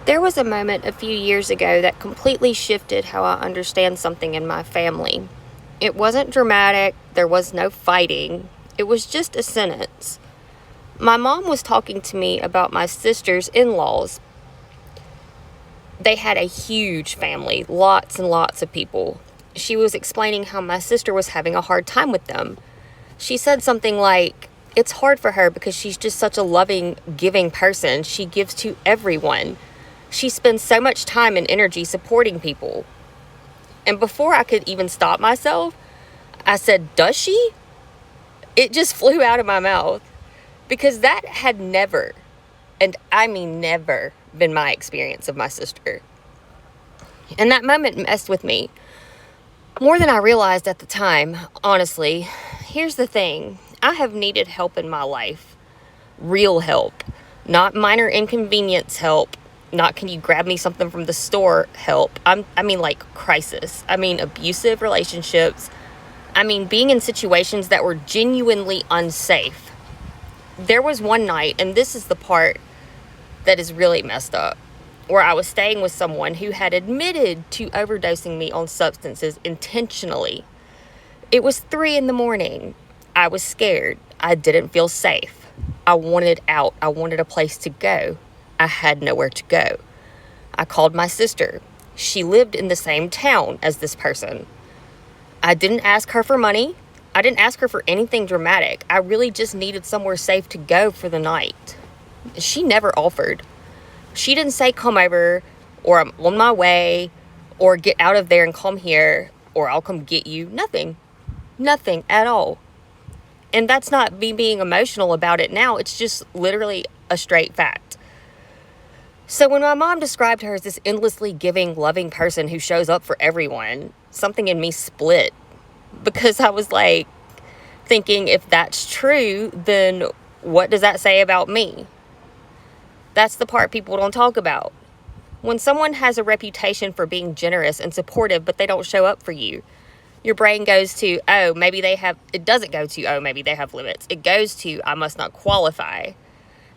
There was a moment a few years ago that completely shifted how I understand something in my family. It wasn't dramatic, there was no fighting, it was just a sentence. My mom was talking to me about my sister's in-laws. They had a huge family, lots and lots of people. She was explaining how my sister was having a hard time with them. She said something like, it's hard for her because she's just such a loving, giving person. She gives to everyone. She spends so much time and energy supporting people. And before I could even stop myself, I said, does she? It just flew out of my mouth because that had never, and I mean never, been my experience of my sister. And that moment messed with me more than I realized at the time, honestly. Here's the thing. I have needed help in my life. Real help. Not minor inconvenience help. Not can you grab me something from the store help. I mean like crisis. I mean abusive relationships. I mean being in situations that were genuinely unsafe. There was one night, and this is the part that is really messed up, where I was staying with someone who had admitted to overdosing me on substances intentionally. It was 3 a.m. I was scared. I didn't feel safe. I wanted out. I wanted a place to go. I had nowhere to go. I called my sister. She lived in the same town as this person. I didn't ask her for money. I didn't ask her for anything dramatic. I really just needed somewhere safe to go for the night. She never offered. She didn't say, come over, or I'm on my way, or get out of there and come here, or I'll come get you. Nothing. Nothing at all. And that's not me being emotional about it now. It's just literally a straight fact. So when my mom described her as this endlessly giving, loving person who shows up for everyone, something in me split. Because I was like thinking, if that's true, then what does that say about me? That's the part people don't talk about. When someone has a reputation for being generous and supportive, but they don't show up for you, your brain goes to, oh, maybe they have, it doesn't go to, oh, maybe they have limits. It goes to, I must not qualify.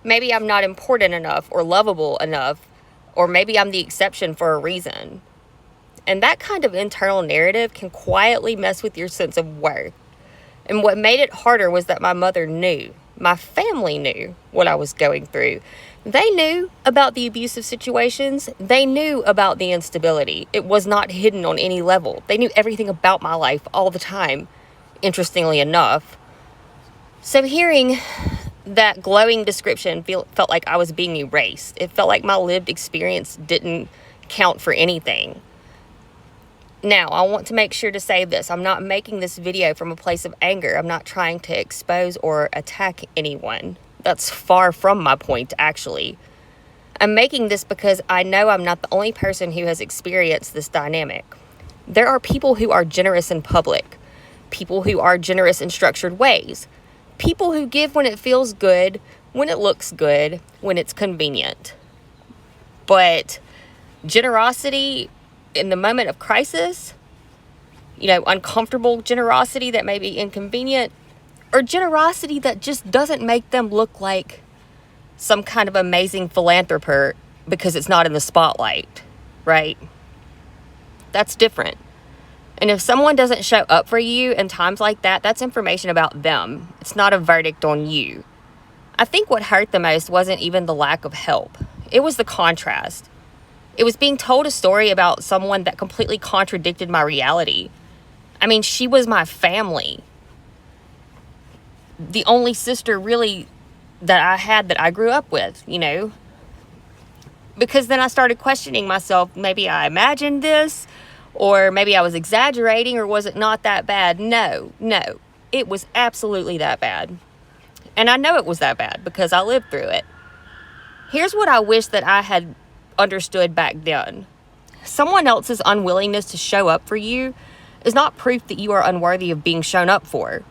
Maybe I'm not important enough or lovable enough, or maybe I'm the exception for a reason. And that kind of internal narrative can quietly mess with your sense of worth. And what made it harder was that my mother knew. My family knew what I was going through. They knew about the abusive situations. They knew about the instability. It was not hidden on any level. They knew everything about my life all the time, interestingly enough. So hearing that glowing description felt like I was being erased. It felt like my lived experience didn't count for anything. Now, I want to make sure to say this. I'm not making this video from a place of anger. I'm not trying to expose or attack anyone. That's far from my point, actually. I'm making this because I know I'm not the only person who has experienced this dynamic. There are people who are generous in public, people who are generous in structured ways, people who give when it feels good, when it looks good, when it's convenient. But generosity in the moment of crisis, uncomfortable generosity that may be inconvenient, or generosity that just doesn't make them look like some kind of amazing philanthropist because it's not in the spotlight, right? That's different. And if someone doesn't show up for you in times like that, that's information about them. It's not a verdict on you. I think what hurt the most wasn't even the lack of help. It was the contrast. It was being told a story about someone that completely contradicted my reality. I mean, she was my family. The only sister really that I had that I grew up with, Because then I started questioning myself. Maybe I imagined this, or maybe I was exaggerating, or was it not that bad? No, it was absolutely that bad. And I know it was that bad because I lived through it. Here's what I wish that I had understood back then. Someone else's unwillingness to show up for you is not proof that you are unworthy of being shown up for.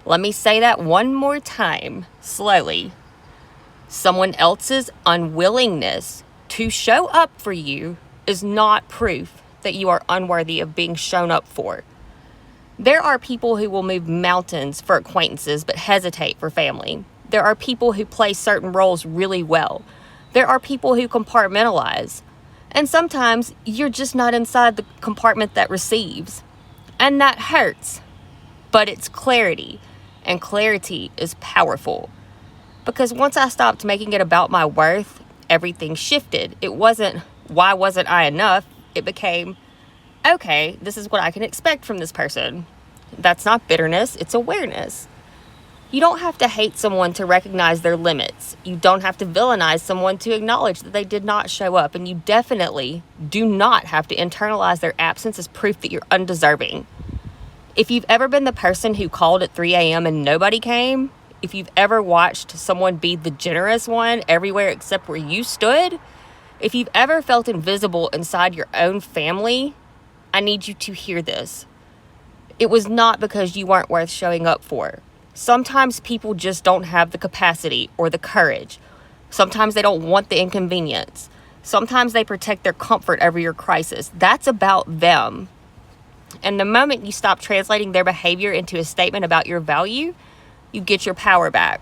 Let me say that one more time, slowly. Someone else's unwillingness to show up for you is not proof that you are unworthy of being shown up for. There are people who will move mountains for acquaintances but hesitate for family. There are people who play certain roles really well There are people who compartmentalize. And sometimes you're just not inside the compartment that receives. And that hurts. But it's clarity. And clarity is powerful. Because once I stopped making it about my worth, everything shifted. It wasn't, why wasn't I enough? It became, okay, this is what I can expect from this person. That's not bitterness, it's awareness. You don't have to hate someone to recognize their limits. You don't have to villainize someone to acknowledge that they did not show up. And you definitely do not have to internalize their absence as proof that you're undeserving. If you've ever been the person who called at 3 a.m. and nobody came, if you've ever watched someone be the generous one everywhere except where you stood, if you've ever felt invisible inside your own family, I need you to hear this. It was not because you weren't worth showing up for. Sometimes people just don't have the capacity or the courage. Sometimes they don't want the inconvenience. Sometimes they protect their comfort over your crisis. That's about them. And the moment you stop translating their behavior into a statement about your value, you get your power back.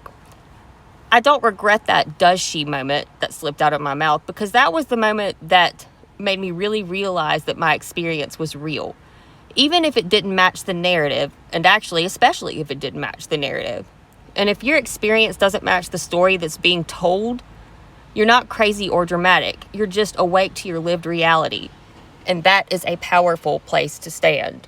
I don't regret that does she moment that slipped out of my mouth, because that was the moment that made me really realize that my experience was real. Even if it didn't match the narrative, and actually, especially if it didn't match the narrative. And if your experience doesn't match the story that's being told, you're not crazy or dramatic. You're just awake to your lived reality. And that is a powerful place to stand.